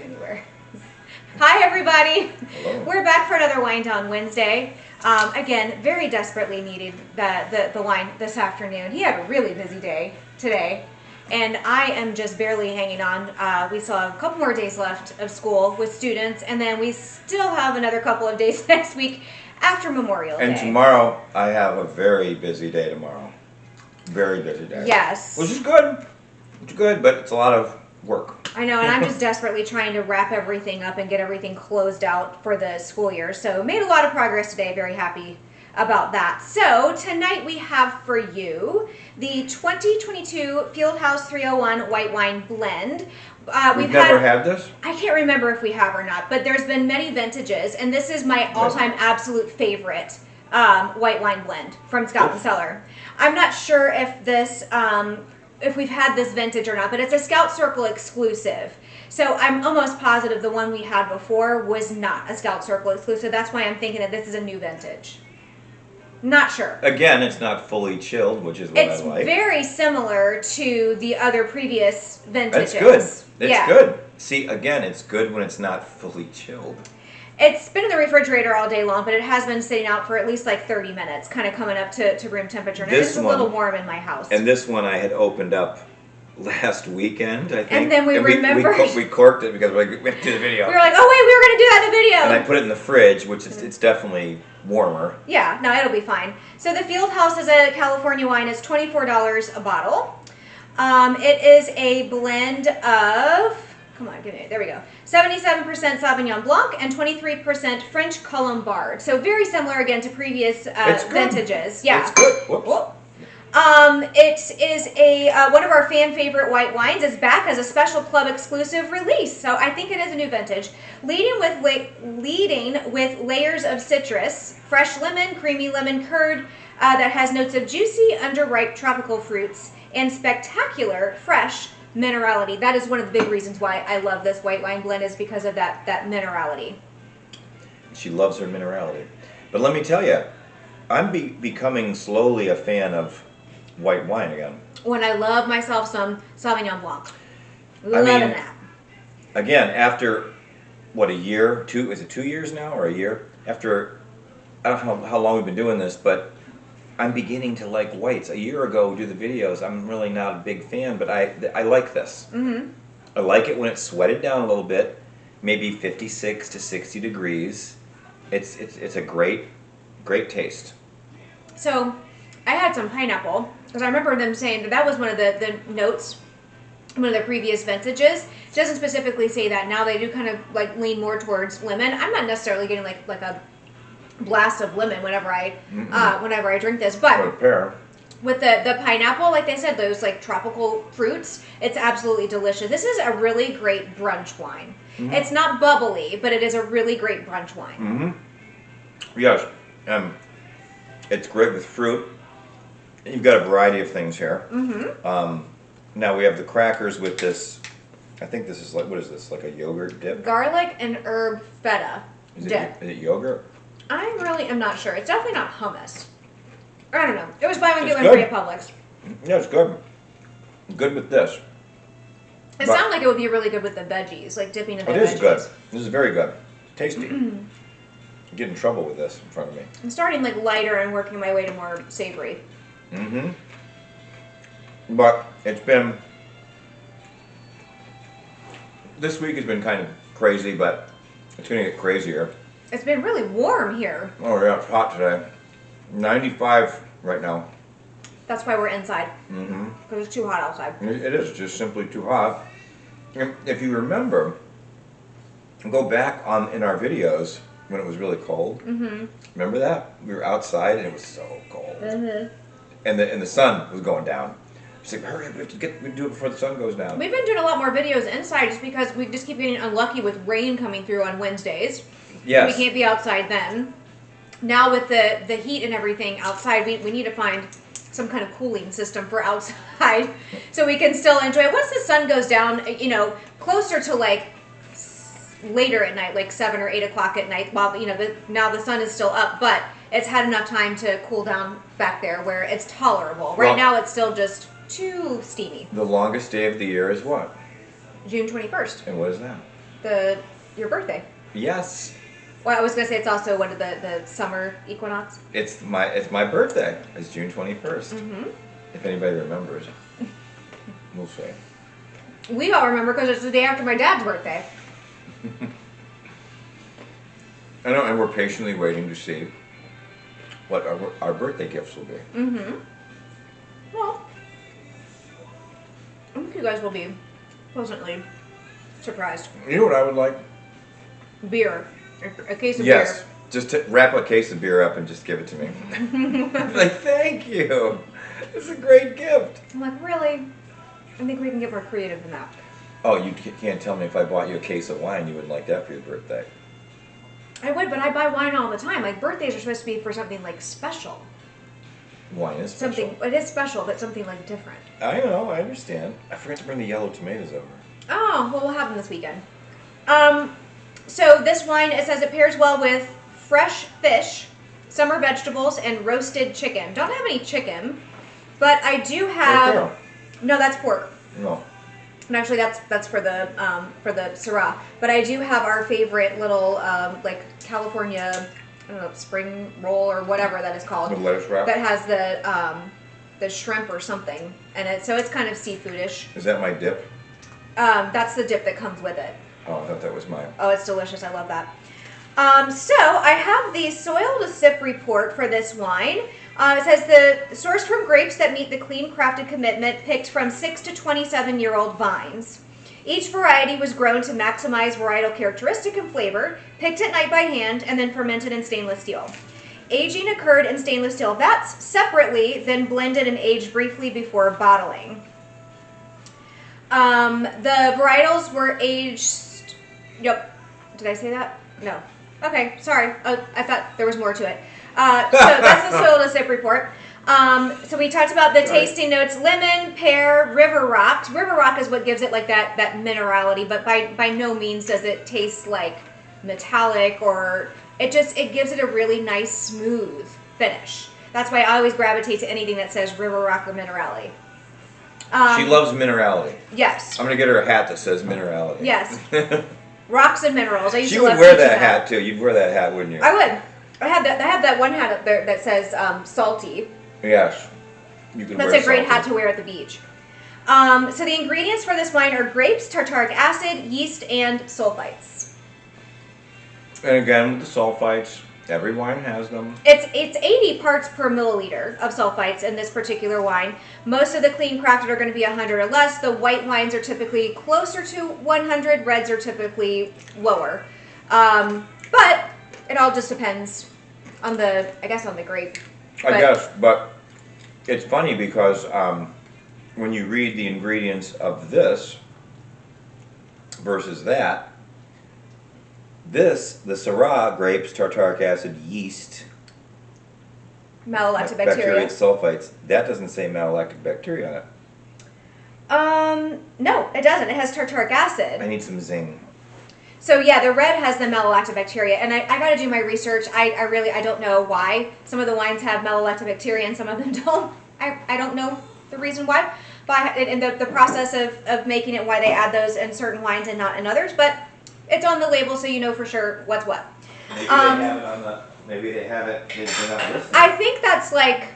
anywhere. Hi, everybody. Hello. We're back for another Wine Down Wednesday. Again, very desperately needed the wine this afternoon. He had a really busy day today, and I am just barely hanging on. We still have a couple more days left of school with students, and then we still have another couple of days next week after Memorial Day. And tomorrow, I have a very busy day tomorrow. Very busy day. Yes. Which is good. It's good, but it's a lot of work. I know, and I'm just desperately trying to wrap everything up and get everything closed out for the school year. So made a lot of progress today. Very happy about that. So tonight we have for you the 2022 Fieldhouse 301 White Wine Blend. We've never had this? I can't remember if we have or not, but there's been many vintages, and this is my all-time absolute favorite white wine blend from Scott the Cellar. I'm not sure if this... if we've had this vintage or not, but it's a Scout Circle exclusive. So I'm almost positive the one we had before was not a Scout Circle exclusive. That's why I'm thinking that this is a new vintage. Not sure. Again, it's not fully chilled, which is what I like. It's very similar to the other previous vintages. It's good. It's good. See, again, it's good when it's not fully chilled. It's been in the refrigerator all day long, but it has been sitting out for at least like 30 minutes, kind of coming up to room temperature. And it's a little warm in my house. And this one I had opened up last weekend, I think. And then we remembered. We corked it because we went to the video. We were like, oh wait, we were going to do that in the video. And I put it in the fridge, which is it's definitely warmer. Yeah, no, it'll be fine. So the Fieldhouse is a California wine. It's $24 a bottle. It is a blend of... Come on, give me it. There we go. 77% Sauvignon Blanc and 23% French Colombard. So very similar again to previous vintages. Yeah. It's good. Whoops. It is a one of our fan favorite white wines. Is back as a special club exclusive release. So I think it is a new vintage. Leading with layers of citrus, fresh lemon, creamy lemon curd that has notes of juicy, underripe tropical fruits and spectacular fresh minerality. That is one of the big reasons why I love this white wine blend, is because of that minerality. She loves her minerality. But let me tell you, I'm becoming slowly a fan of white wine again. When I love myself some Sauvignon Blanc. Loving that. Again, after, what, a year? Is it 2 years now or a year? After, I don't know how long we've been doing this, but I'm beginning to like whites. A year ago, do the videos, I'm really not a big fan, but I like this. Mm-hmm. I like it when it's sweated down a little bit, maybe 56 to 60 degrees. It's a great taste. So, I had some pineapple, because I remember them saying that was one of the notes, one of the previous vintages. It doesn't specifically say that. Now they do kind of like lean more towards lemon. I'm not necessarily getting like a blast of lemon whenever I drink this, but with the pineapple, like they said, those like tropical fruits, it's absolutely delicious. This is a really great brunch wine. Mm-hmm. It's not bubbly, but it is a really great brunch wine. Mm-hmm. Yes, it's great with fruit. You've got a variety of things here. Mm-hmm. Now we have the crackers with this. I think this is like, what is this? Like a yogurt dip? Garlic and herb feta dip. Is it yogurt? I really am not sure. It's definitely not hummus. I don't know. It was buy one get one free at Publix. Yeah, it's good. Good with this. It sounds like it would be really good with the veggies, like dipping in the veggies. It is good. This is very good. Tasty. Get in trouble with this in front of me. I'm starting like lighter and working my way to more savory. Mm-hmm. But it's been... This week has been kind of crazy, but it's going to get crazier. It's been really warm here. Oh yeah, it's hot today. 95 right now. That's why we're inside. Mm-hmm. Because it's too hot outside. It is just simply too hot. And if you remember, go back in our videos when it was really cold. Mm-hmm. Remember that? We were outside and it was so cold. Mm-hmm. And the sun was going down. It's like, hurry up, we have to do it before the sun goes down. We've been doing a lot more videos inside just because we just keep getting unlucky with rain coming through on Wednesdays. Yes. We can't be outside then. Now with the heat and everything outside, we need to find some kind of cooling system for outside so we can still enjoy it. Once the sun goes down, closer to like later at night, like 7 or 8 o'clock at night, while now the sun is still up, but it's had enough time to cool down back there where it's tolerable. Right now it's still just too steamy. The longest day of the year is what? June 21st. And what is that? your birthday. Yes. Well, I was gonna say it's also one of the summer equinox. It's my birthday. It's June 21st. Mm-hmm. If anybody remembers, we'll see. We all remember because it's the day after my dad's birthday. I know, and we're patiently waiting to see what our birthday gifts will be. Mm-hmm. Well, I think you guys will be pleasantly surprised. You know what I would like? Beer. A case of Yes. Just to wrap a case of beer up and just give it to me. beer. Like, thank you. It's a great gift. I'm like, really? I think we can get more creative than that. Oh, you can't tell me if I bought you a case of wine, you wouldn't like that for your birthday. I would, but I buy wine all the time. Like, birthdays are supposed to be for something, like, special. Wine is special. It is special, but something, like, different. I know, I understand. I forgot to bring the yellow tomatoes over. Oh, well, we'll have them this weekend. So this wine, it says it pairs well with fresh fish, summer vegetables, and roasted chicken. Don't have any chicken, but I do have... Right there. No, that's pork. No. And actually, that's for the Syrah. But I do have our favorite little like California, I don't know, spring roll or whatever that is called. The lettuce wrap? That has the shrimp or something, and so it's kind of seafoodish. Is that my dip? That's the dip that comes with it. Oh, I thought that was mine. Oh, it's delicious. I love that. So I have the soil to sip report for this wine. It says the sourced from grapes that meet the clean crafted commitment, picked from 6 to 27-year-old vines. Each variety was grown to maximize varietal characteristic and flavor, picked at night by hand, and then fermented in stainless steel. Aging occurred in stainless steel vats separately, then blended and aged briefly before bottling. The varietals were aged... Yep. Did I say that? No. Okay, sorry. I thought there was more to it. So that's the soil to sip report. So we talked about the tasting notes: lemon, pear, river rock. River rock is what gives it like that minerality, but by no means does it taste like metallic, or it gives it a really nice smooth finish. That's why I always gravitate to anything that says river rock or minerality. She loves minerality. Yes. I'm going to get her a hat that says minerality. Yes. Rocks and minerals. I used She to would love wear teaching that hat too. You'd wear that hat, wouldn't you? I would. I have that one hat up there that says salty. Yes. You could That's wear a great something. hat to wear at the beach. So the ingredients for this wine are grapes, tartaric acid, yeast, and sulfites. And again, the sulfites, every wine has them. It's 80 parts per milliliter of sulfites in this particular wine. Most of the clean crafted are going to be 100 or less. The white wines are typically closer to 100. Reds are typically lower. But it all just depends on the grape. I guess, but it's funny because when you read the ingredients of this versus that, the Syrah, grapes, tartaric acid, yeast, Malolactic bacteria. sulfites, that doesn't say malolactic bacteria on it. No, it doesn't. It has tartaric acid. I need some zing. So yeah, the red has the malolactic bacteria, and I got to do my research. I don't know why some of the wines have malolactic bacteria and some of them don't. I don't know the reason why, but in the process of making it, why they add those in certain wines and not in others. But it's on the label, so you know for sure what's what. Maybe they have it on the. Maybe they have it. They're not listening. I think that's like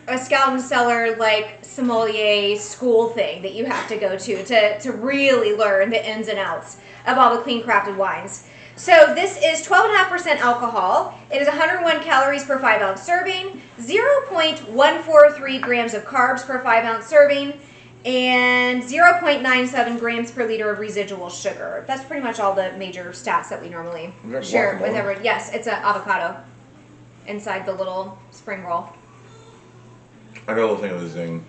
a Scout and Cellar, like sommelier school thing that you have to go to really learn the ins and outs of all the clean crafted wines. So this is 12.5% alcohol. It is 101 calories per 5 ounce serving, 0.143 grams of carbs per 5 ounce serving, and 0.97 grams per liter of residual sugar. That's pretty much all the major stats that we normally share with everyone. Yes, it's an avocado inside the little spring roll. I got a little thing of the zing.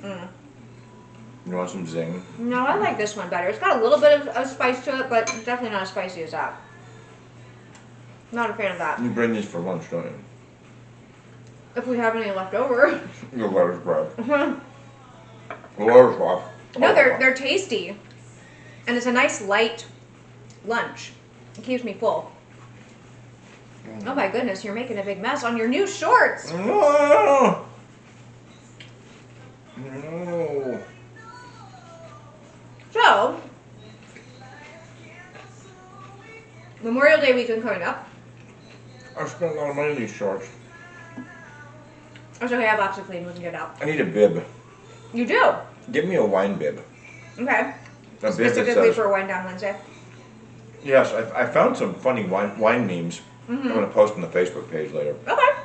You want some zing? No, I like this one better. It's got a little bit of spice to it, but definitely not as spicy as that. Not a fan of that. You bring these for lunch, don't you? If we have any left over. Your lettuce wrap. Lettuce wrap. No, they're tasty. And it's a nice light lunch. It keeps me full. Oh my goodness, you're making a big mess on your new shorts. No. So, Memorial Day weekend coming up. I spent a lot of money on these shorts. It's okay, I have OxyClean. We can get it out. I need a bib. You do? Give me a wine bib. Okay. A bib that Specifically says, for Wine Down Wednesday. yes, I found some funny wine memes. I'm going to post on the Facebook page later. Okay.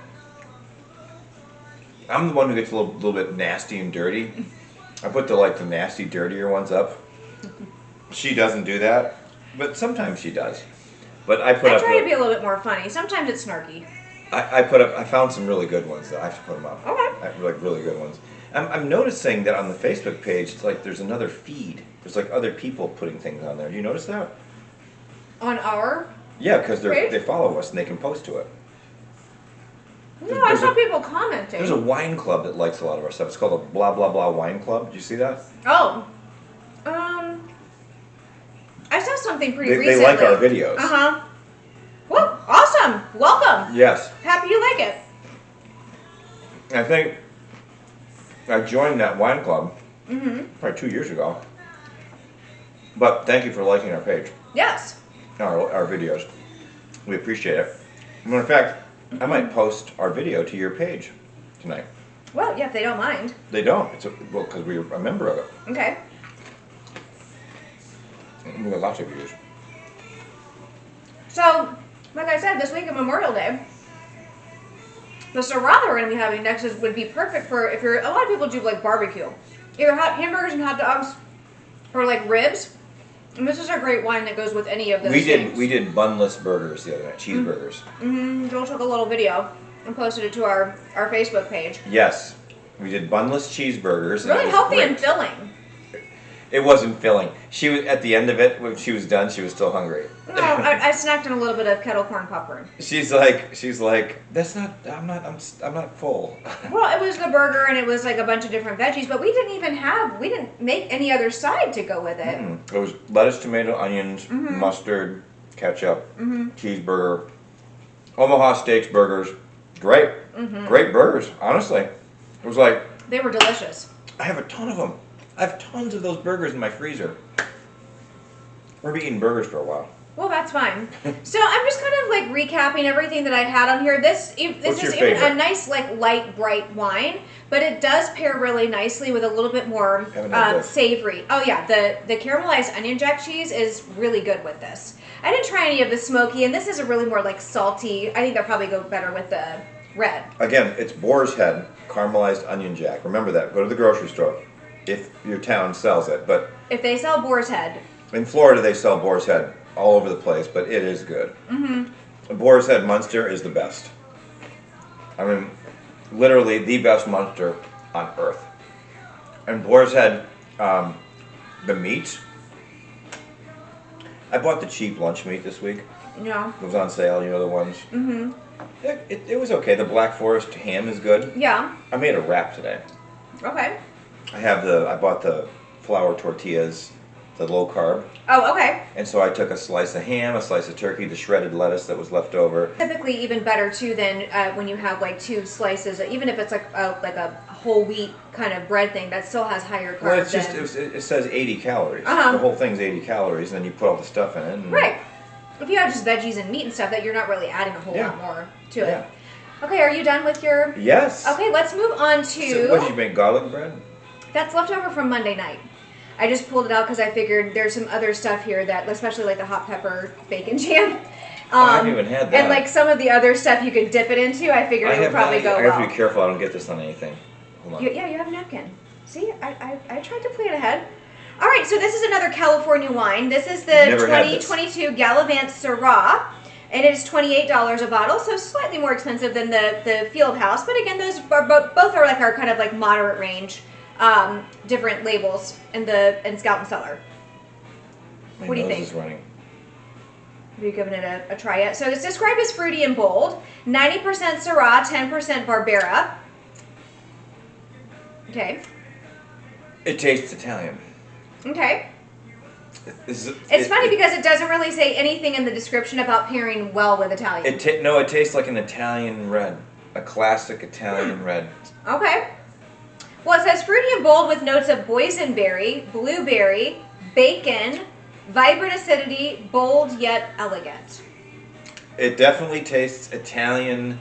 I'm the one who gets a little bit nasty and dirty. I put the nasty, dirtier ones up. She doesn't do that, but sometimes she does. But I try to be a little bit more funny. Sometimes it's snarky. I found some really good ones that I have to put them up. Okay. Like really good ones. I'm noticing that on the Facebook page, it's like there's another feed. There's like other people putting things on there. Do you notice that? On our Yeah, because page? they follow us and they can post to it. No, I saw people commenting. There's a wine club that likes a lot of our stuff. It's called the Blah Blah Blah Wine Club. Did you see that? Oh. I saw something pretty recently. They like our videos. Uh-huh. Well, awesome. Welcome. Yes. Happy you like it. I think I joined that wine club Mm-hmm. probably 2 years ago. But thank you for liking our page, Yes. our videos. We appreciate it. As a matter of fact, I might post our video to your page tonight. Well, yeah, if they don't mind. They don't. Because we're a member of it. Okay. We got lots of views. So, like I said, this week of Memorial Day, the Sriracha that we're going to be having next would be perfect for if you're. A lot of people do like barbecue, either hot hamburgers and hot dogs, or like ribs. And this is a great wine that goes with any of those things. We did bunless burgers the other night, cheeseburgers. Mm-hmm. Joel took a little video and posted it to our Facebook page. Yes, we did bunless cheeseburgers. Really healthy and filling. It wasn't filling. She was at the end of it when she was done. She was still hungry. No, I snacked on a little bit of kettle corn popcorn. She's like, that's not. I'm not full. Well, it was the burger and it was like a bunch of different veggies, but we didn't make any other side to go with it. Mm-mm. It was lettuce, tomato, onions, mustard, ketchup, cheeseburger, Omaha Steaks burgers. Great, great burgers. Honestly, it was like They were delicious. I have a ton of them. I have tons of those burgers in my freezer. We're eating burgers for a while. Well, that's fine. So I'm just kind of like recapping everything that I had on here. This What's is your even favorite? a nice like light bright wine, but it does pair really nicely with a little bit more Haven't had this. savory. Oh yeah, the caramelized onion jack cheese is really good with this. I didn't try any of the smoky, and this is a really more like salty. I think that probably go better with the red. Again, it's Boar's Head caramelized onion jack. Remember that. Go to the grocery store if your town sells it. But If they sell Boar's Head, in Florida, they sell Boar's Head all over the place, but it is good. Mm-hmm. Boar's Head Munster is the best. I mean, literally the best Munster on earth. And Boar's Head, the meat. I bought the cheap lunch meat this week. you know, It was on sale, you know the ones. Mm-hmm. It was okay. The Black Forest ham is good. yeah, I made a wrap today. okay. I bought the flour tortillas, the low carb. Oh, okay. And so I took a slice of ham, a slice of turkey, the shredded lettuce that was left over. Typically, even better too than when you have like two slices. Even if it's like a whole wheat kind of bread thing, that still has higher carbs. Well, it's just it says 80 calories. Uh-huh. The whole thing's 80 calories, and then you put all the stuff in it. And Right. If you have just veggies and meat and stuff, that you're not really adding a whole Yeah. lot more to Yeah. it. Okay, are you done with your? Yes. Okay, let's move on to. So what did you make? Garlic bread? That's left over from Monday night. I just pulled it out because I figured there's some other stuff here that, especially like the hot pepper bacon jam. I haven't even had that. And like some of the other stuff you could dip it into, I figured it would probably go I well. have to be careful I don't get this on anything. Hold on. Yeah, you have a napkin. See, I tried to plan ahead. All right, so this is another California wine. This is the Never had this. 2022 Gallivant Syrah, and it is $28 a bottle, so slightly more expensive than the Field House. But again, those are both are like our kind of like moderate range, different labels in Scout and Cellar. My What do you nose think? is running. Have you given it a try yet? So it's described as fruity and bold. 90% Syrah, 10% Barbera. Okay. It tastes Italian. Okay. It's Funny because it doesn't really say anything in the description about pairing well with Italian. it tastes like an Italian red, a classic Italian red. Okay. Well, it says fruity and bold with notes of boysenberry, blueberry, bacon, Vibrant acidity, bold yet elegant. It definitely tastes Italian,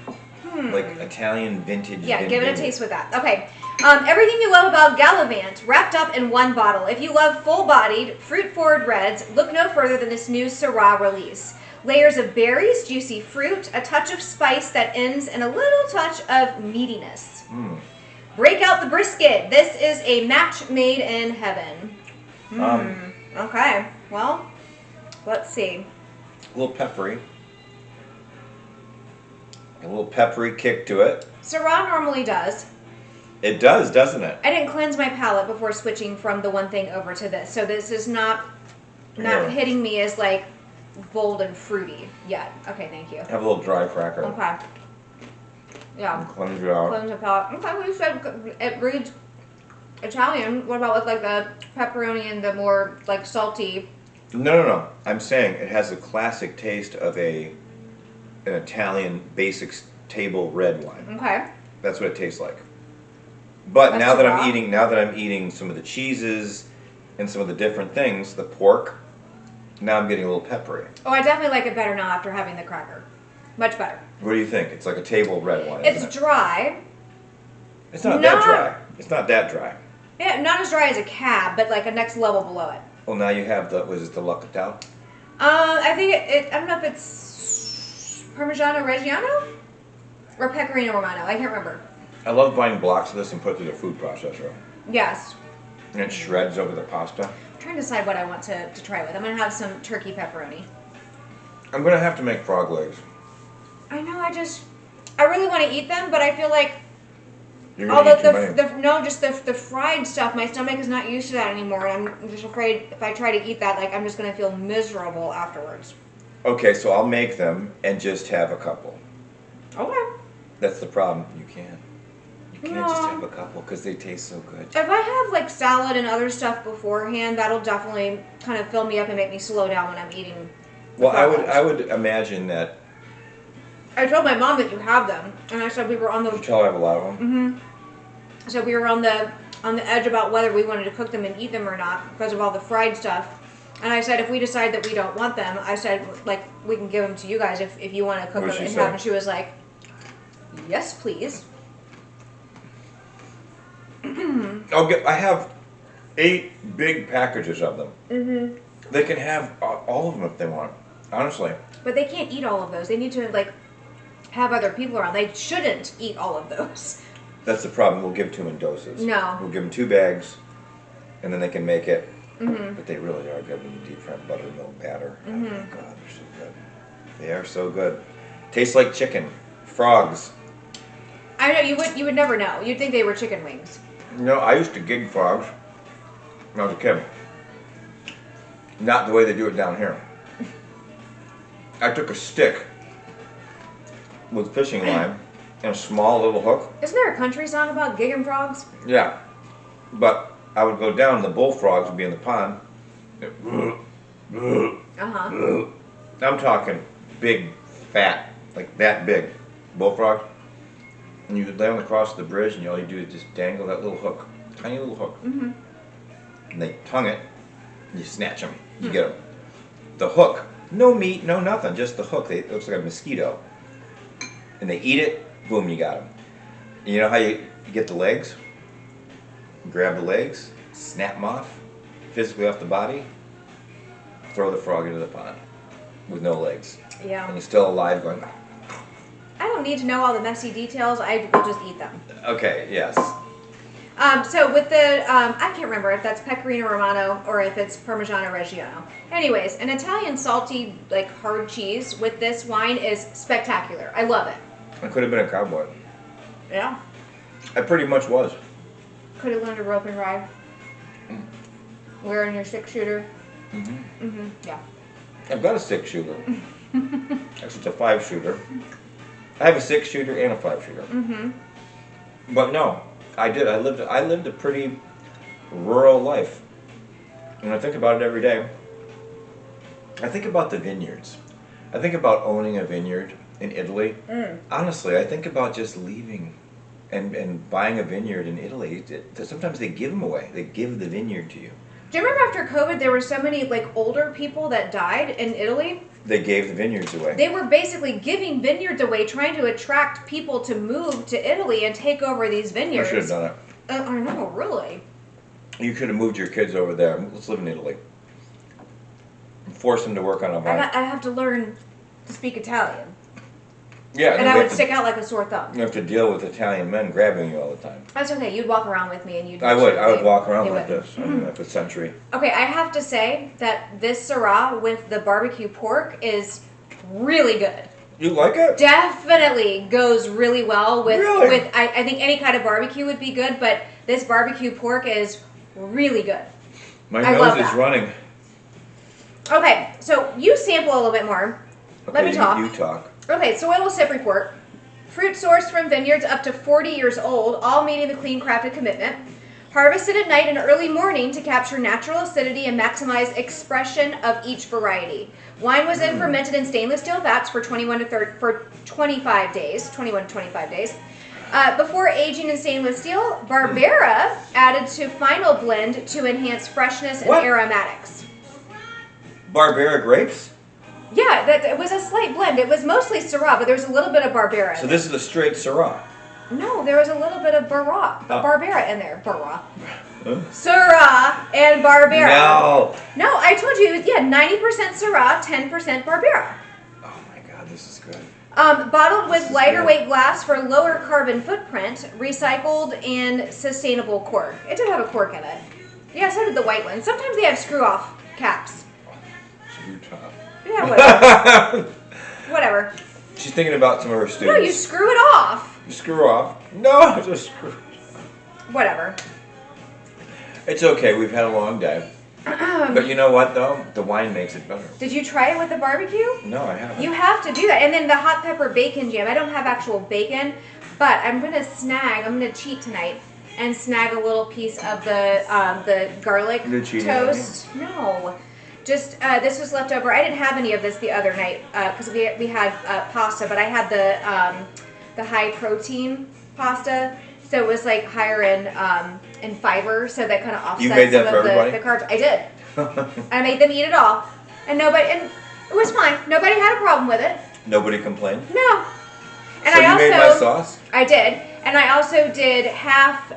like Italian vintage. Yeah, give it a taste with that. Okay. Everything you love about Gallivant, wrapped up in one bottle. If you love full-bodied, fruit-forward reds, look no further than this new Syrah release. Layers of berries, juicy fruit, a touch of spice that ends in a little touch of meatiness. Break out the brisket. This is a match made in heaven. Okay. Well, let's see. A little peppery. A little peppery kick to it. Syrah normally does. It does, doesn't it? I didn't cleanse my palate before switching from the one thing over to this, so this is not hitting me as like bold and fruity yet. Okay, thank you. Have a little dry cracker. Okay. Yeah. Cleanse it out. Cleanse the palate. Okay, well you said it reads Italian. What about with like the pepperoni and the more like salty? No. I'm saying it has the classic taste of an Italian basic table red wine. Okay. That's what it tastes like. But That's now that raw. I'm eating some of the cheeses and some of the different things, the pork, now I'm getting a little peppery. Oh, I definitely like it better now after having the cracker. Much better. What do you think? It's like a table red wine. It's Isn't it? dry. It's not that dry. It's not that dry. Yeah, not as dry as a cab, but like a next level below it. Well, now you have the the Locatelle? I think I don't know if it's Parmigiano Reggiano or Pecorino Romano. I can't remember. I love buying blocks of this and put it through the food processor. Yes. And it shreds over the pasta. I'm trying to decide what I want to try with. I'm going to have some turkey pepperoni. I'm going to have to make frog legs. I know, I really want to eat them, but I feel like You're all going to eat too many. just the fried stuff, my stomach is not used to that anymore, and I'm just afraid if I try to eat that, like, I'm just going to feel miserable afterwards. Okay, so I'll make them and just have a couple. Okay. That's the problem. You can't. You can't just No. have a couple because they taste so good. If I have, like, salad and other stuff beforehand, that'll definitely kind of fill me up and make me slow down when I'm eating. Well, I would imagine that. I told my mom that you have them, and I said we were on Did you the tell I have a lot of them? so we were on the edge about whether we wanted to cook them and eat them or not because of all the fried stuff. And I said if we decide that we don't want them, I said like we can give them to you guys if you want to cook What them did and she have say? them. She was like, "Yes, please." I have 8 big packages of them. They can have all of them if they want. Honestly. But they can't eat all of those. They need to like have other people around. They shouldn't eat all of those. That's the problem. We'll give 2 in doses. No. We'll give them 2 bags, and then they can make it. But they really are good when you deep fry buttermilk batter. Oh my God, they're so good. They are so good. Tastes like chicken. Frogs. I know you would never know. You'd think they were chicken wings. You know, I used to gig frogs when I was a kid. Not the way they do it down here. I took a stick with fishing line and a small little hook. Isn't there a country song about gigging frogs? Yeah. But I would go down and the bullfrogs would be in the pond. I'm talking big, fat, like that big bullfrog. And you would lay on the cross of the bridge and all you do is just dangle that little hook. Tiny little hook. And they tongue it and you snatch them. You get them. The hook. No meat, no nothing. Just the hook. It looks like a mosquito. And they eat it. Boom, you got them. And you know how you get the legs? Grab the legs, snap them off, physically off the body, throw the frog into the pond with no legs. Yeah. And he's still alive going, I don't need to know all the messy details. I will just eat them. okay, yes. So with the, I can't remember if that's Pecorino Romano or if it's Parmigiano Reggiano. Anyways, an Italian salty, like hard cheese with this wine is spectacular. I love it. I could have been a cowboy. Yeah. I pretty much was. Could have learned to rope and ride. Wearing your 6-shooter. Yeah. I've got a 6-shooter. Actually, it's a 5-shooter. I have a 6-shooter and a 5-shooter. But no, I did. I lived a pretty rural life. And I think about it every day. I think about the vineyards. I think about owning a vineyard in Italy. Honestly, I think about just leaving and buying a vineyard in Italy. Sometimes they give them away. They give the vineyard to you. Do you remember after COVID there were so many like older people that died in Italy? They gave the vineyards away. They were basically giving vineyards away, trying to attract people to move to Italy and take over these vineyards. I should have done it. I know, really. You could have moved your kids over there. Let's live in Italy. Force them to work on a vine. I have to learn to speak Italian. Yeah, and I would stick out like a sore thumb. You have to deal with Italian men grabbing you all the time. That's okay. You'd walk around with me and you'd... I would walk around like this. Like a century. Okay, I have to say that this Syrah with the barbecue pork is really good. You like it? Definitely goes really well with... Really? with I think any kind of barbecue would be good, but this barbecue pork is really good. My nose is running. Okay, so you sample a little bit more. Okay, Let me talk. You talk. Okay, soil sip report. Fruit sourced from vineyards up to 40 years old, all meeting the clean crafted commitment. Harvested at night and early morning to capture natural acidity and maximize expression of each variety. Wine was then fermented in stainless steel vats for 21 to 25 days. Before aging in stainless steel, Barbera added to final blend to enhance freshness and aromatics. Barbera grapes? Yeah, it was a slight blend. It was mostly Syrah, but there was a little bit of Barbera. So this is a straight Syrah? No, there was a little bit of Barbera in there. Syrah and Barbera. No, I told you, 90% Syrah, 10% Barbera. Oh my God, this is good. Bottled with lighter weight glass for lower carbon footprint, recycled and sustainable cork. It did have a cork in it. Yeah, so did the white one. Sometimes they have screw-off caps. Screw top. Yeah, whatever. Whatever. She's thinking about some of her students. No, you screw it off. You screw off. No, just screw. Whatever. It's okay. We've had a long day. But you know what, though? The wine makes it better. Did you try it with the barbecue? No, I haven't. You have to do that. And then the hot pepper bacon jam. I don't have actual bacon, but I'm going to cheat tonight and snag a little piece of the garlic toast. No. Just, this was left over. I didn't have any of this the other night because we had pasta, but I had the high protein pasta, so it was like higher in fiber, so that kind of offset some of the carbs. I did. I made them eat it all, and it was fine. Nobody had a problem with it. Nobody complained? No. And so you made my sauce? I did, and I also did half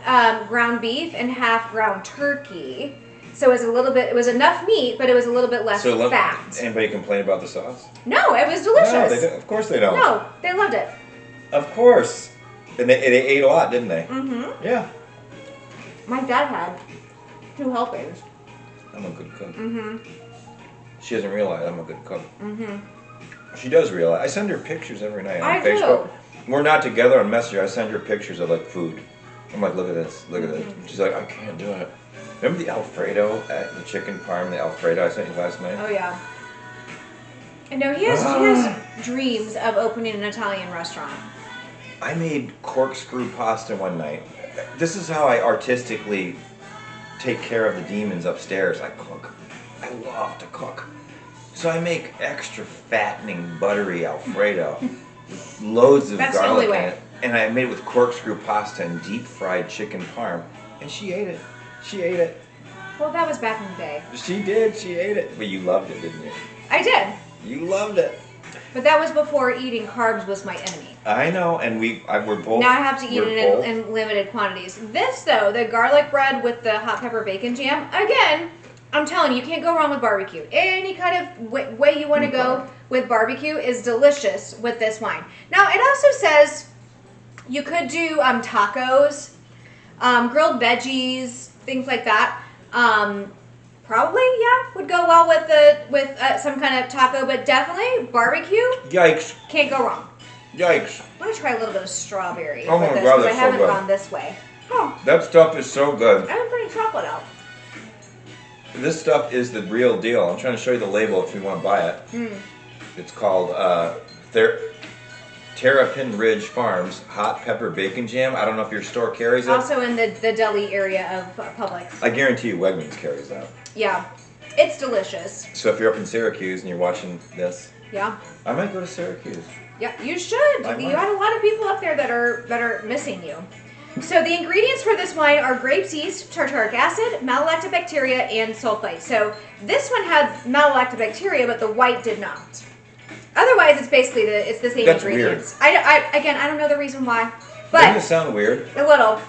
ground beef and half ground turkey. So it was enough meat, but it was a little bit less fat. Anybody complain about the sauce? No, it was delicious. No, they don't. Of course they don't. No, they loved it. Of course. And they ate a lot, didn't they? Mm-hmm. Yeah. My dad had 2 helpings. I'm a good cook. Mm-hmm. She doesn't realize I'm a good cook. Mm-hmm. She does realize. I send her pictures every night on Facebook. We're not together on Messenger. I send her pictures of like food. I'm like, look at this, look at this. She's like, I can't do it. Remember the Alfredo, the chicken parm, the Alfredo I sent you last night? Oh, yeah. And no, he has dreams of opening an Italian restaurant. I made corkscrew pasta one night. This is how I artistically take care of the demons upstairs. I cook. I love to cook. So I make extra fattening, buttery Alfredo with loads of garlic in it. And I made it with corkscrew pasta and deep fried chicken parm. And she ate it. She ate it. Well, that was back in the day. She did. She ate it. But you loved it, didn't you? I did. You loved it. But that was before eating carbs was my enemy. I know, and we're both. Now I have to eat it in limited quantities. This, though, the garlic bread with the hot pepper bacon jam, again, I'm telling you, you can't go wrong with barbecue. Any kind of way you want to go with barbecue is delicious with this wine. Now, it also says you could do tacos, grilled veggies, things like that. Probably, would go well with some kind of taco, but definitely barbecue. Yikes! Can't go wrong. Yikes! I'm gonna try a little bit of strawberry Oh with my this God, because I that's so haven't good. gone this way. Oh, That stuff is so good. I haven't put any chocolate out. This stuff is the real deal. I'm trying to show you the label if you want to buy it. It's called Terrapin Ridge Farms Hot Pepper Bacon Jam. I don't know if your store carries it. Also in the deli area of Publix. I guarantee you Wegmans carries that. Yeah, it's delicious. So if you're up in Syracuse and you're watching this, Yeah. I might go to Syracuse. Yeah, you should. I might. You had a lot of people up there that are missing you. So the ingredients for this wine are grape yeast, tartaric acid, malolactobacteria, and sulfite. So this one had malolactobacteria, but the white did not. Otherwise, it's basically the same That's ingredients. Again, I don't know the reason why, but Doesn't it sound weird? a little.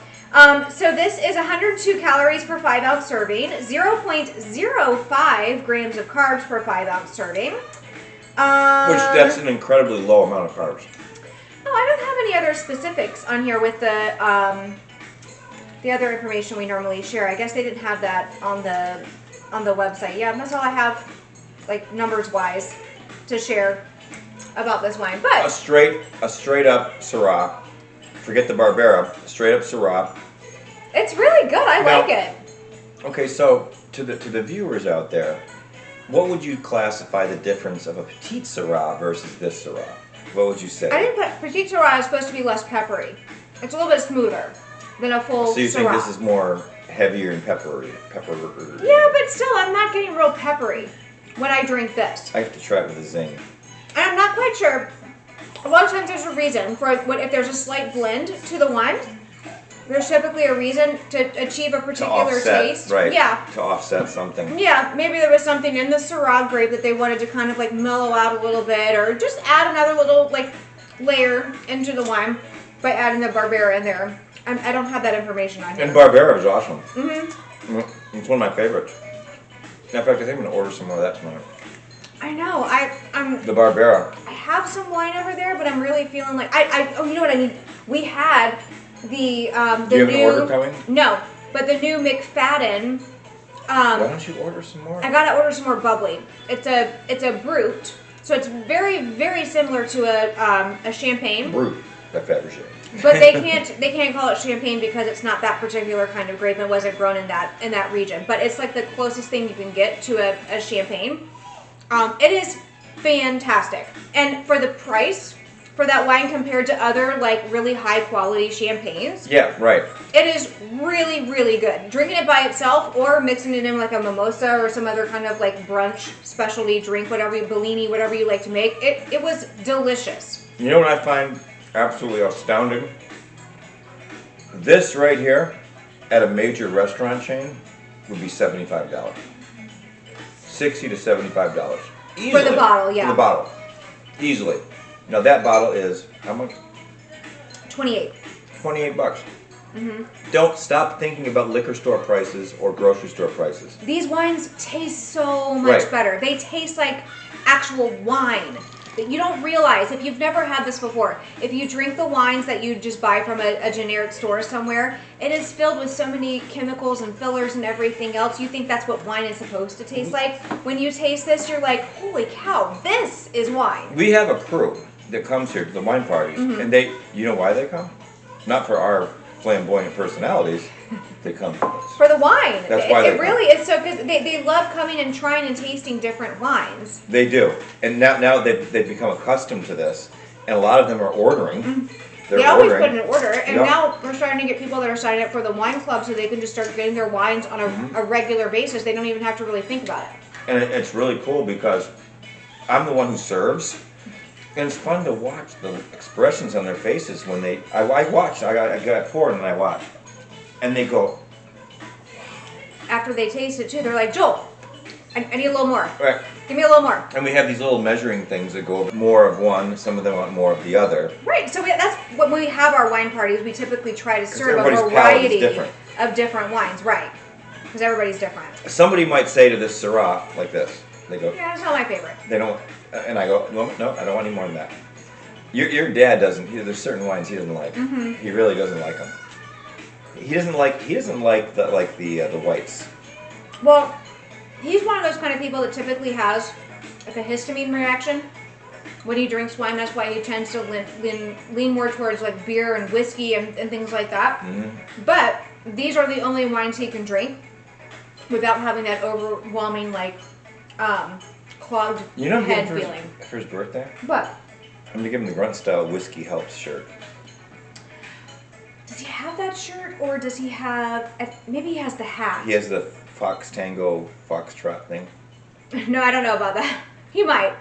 So this is 102 calories per 5-ounce serving, 0.05 grams of carbs per 5-ounce serving. Which that's an incredibly low amount of carbs. Oh, I don't have any other specifics on here with the other information we normally share. I guess they didn't have that on the website. Yeah, that's all I have, like numbers wise, to share about this wine. But A straight up Syrah. Forget the Barbera. Straight up Syrah. it's really good. I Now- like it. Okay, so to the viewers out there, what would you classify the difference of a petite Syrah versus this Syrah? What would you say? I think Petite Syrah is supposed to be less peppery. It's a little bit smoother than a full So you think Syrah. this is more heavier and peppery? Yeah, but still, I'm not getting real peppery when I drink this. I have to try it with a zing. And I'm not quite sure. A lot of times there's a reason for what if there's a slight blend to the wine. There's typically a reason to achieve a To particular offset, taste. right? Yeah. To offset something. Yeah, maybe there was something in the Syrah grape that they wanted to kind of like mellow out a little bit, or just add another little like layer into the wine by adding the Barbera in there. I don't have that information on here. And Barbera is awesome. Mm-hmm. It's one of my favorites. In fact, I think I'm going to order some more of that tonight. I know. The Barbera. I have some wine over there, but I'm really feeling like oh, you know what I need? We had the Do you have an new order coming? No, but the new McFadden. Why don't you order some more? I gotta order some more bubbly. It's a brut, so it's very very similar to a champagne. Brut, that Fabergé. But they can't call it champagne because it's not that particular kind of grape and wasn't grown in that region. But it's like the closest thing you can get to a champagne. It is fantastic, and for the price for that wine compared to other like really high quality champagnes, Yeah, right. it is really really good. Drinking it by itself or mixing it in like a mimosa or some other kind of like brunch specialty drink, Bellini, whatever you like to make, it was delicious. You know what I find absolutely astounding? This right here at a major restaurant chain would be $75. $60 to $75. Easily. For the bottle, yeah. For the bottle. Easily. Now that bottle is, how much? 28. $28. Mm-hmm. Don't stop thinking about liquor store prices or grocery store prices. These wines taste so much Right. better. They taste like actual wine that you don't realize if you've never had this before. If you drink the wines that you just buy from a generic store somewhere, it is filled with so many chemicals and fillers and everything else. You think that's what wine is supposed to taste like. When you taste this, you're like, holy cow, this is wine. We have a crew that comes here to the wine parties, and you know why they come? Not for our flamboyant personalities, they come for this. For the wine. That's why it they really is so, because they love coming and trying and tasting different wines. They do, and now they've become accustomed to this, and a lot of them are ordering. They're They always ordering. put an order, and Yep. now we're starting to get people that are signing up for the wine club so they can just start getting their wines on a regular basis. They don't even have to really think about it. And it's really cool because I'm the one who serves, and it's fun to watch the expressions on their faces when I watch. I got poured and I watch, and they go, After they taste it too, they're like, Joel, I need a little more. right. Give me a little more. And we have these little measuring things that go more of one. Some of them want more of the other. Right, so that's when we have our wine parties, we typically try to serve a everybody's palate is variety different. of different wines, right? Because everybody's different. Somebody might say to this Syrah like this. They go, Yeah, it's not my favorite. they don't, and I go, no, I don't want any more than that. Your dad doesn't. There's certain wines he doesn't like. He really doesn't like them. He doesn't like the whites. Well, he's one of those kind of people that typically has like a histamine reaction when he drinks wine. That's why he tends to lean more towards like beer and whiskey and things like that. But these are the only wines he can drink without having that overwhelming like clogged You know, head for his, feeling. for his birthday, But I'm gonna give him the Grunt Style Whiskey Helps shirt. does he have that shirt, or does he have? Maybe he has the hat. He has the Fox Tango Foxtrot thing. No, I don't know about that. He might.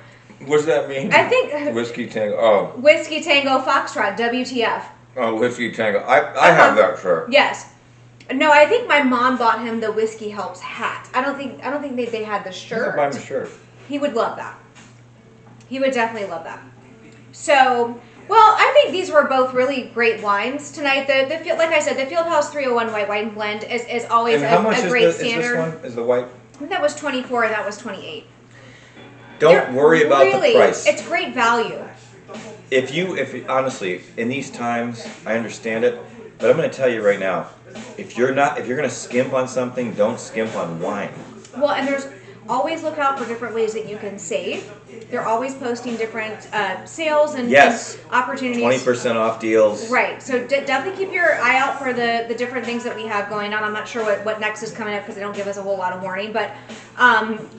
What does that mean? I think Whiskey Tango. Oh, Whiskey Tango Foxtrot, WTF. Oh, whiskey tango. I have that shirt. Yes. No, I think my mom bought him the Whiskey Helps hat. I don't think they had the shirt. Buy him a shirt. He would love that. He would definitely love that. So, well, I think these were both really great wines tonight. The like I said, the Fieldhouse 301 white wine blend is always And how much a great is standard. this one? Is the white? I think that was 24 and that was 28. Don't worry about the price. It's great value. If honestly, in these times, I understand it, but I'm going to tell you right now, if you're going to skimp on something, don't skimp on wine. Well, and there's always look out for different ways that you can save. They're always posting different sales and opportunities. 20% off deals. Right. So definitely keep your eye out for the different things that we have going on. I'm not sure what next is coming up because they don't give us a whole lot of warning. But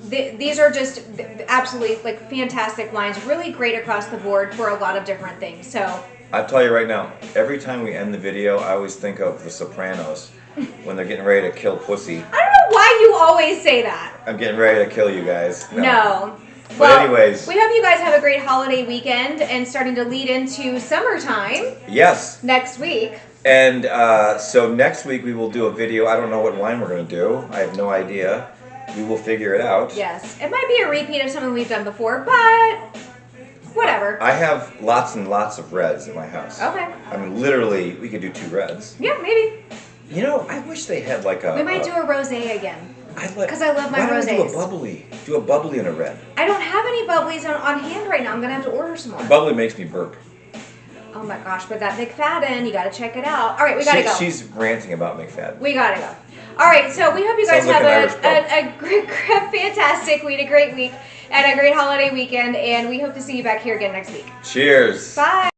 these are just absolutely like fantastic wines. Really great across the board for a lot of different things. So I'll tell you right now, every time we end the video, I always think of The Sopranos when they're getting ready to kill Pussy. I don't know why you always say that. I'm getting ready to kill you guys. No. But Well, anyways. we hope you guys have a great holiday weekend and starting to lead into summertime. Yes. Next week. And so next week we will do a video. I don't know what wine we're going to do. I have no idea. We will figure it out. Yes. It might be a repeat of something we've done before, but whatever. I have lots and lots of reds in my house. Okay. I mean, literally, we could do 2 reds. Yeah, maybe. You know, I wish they had like a... We might do a rosé again. Because I love my Why rosés. don't we do a bubbly? Do a bubbly and a red. I don't have any bubblies on hand right now. I'm going to have to order some more. Bubbly makes me burp. Oh my gosh, but that McFadden, you got to check it out. All right, we got to go. She's ranting about McFadden. We got to go. All right, so we hope you guys Sounds like have a great, fantastic week, a great week, and a great holiday weekend, and we hope to see you back here again next week. Cheers. Bye.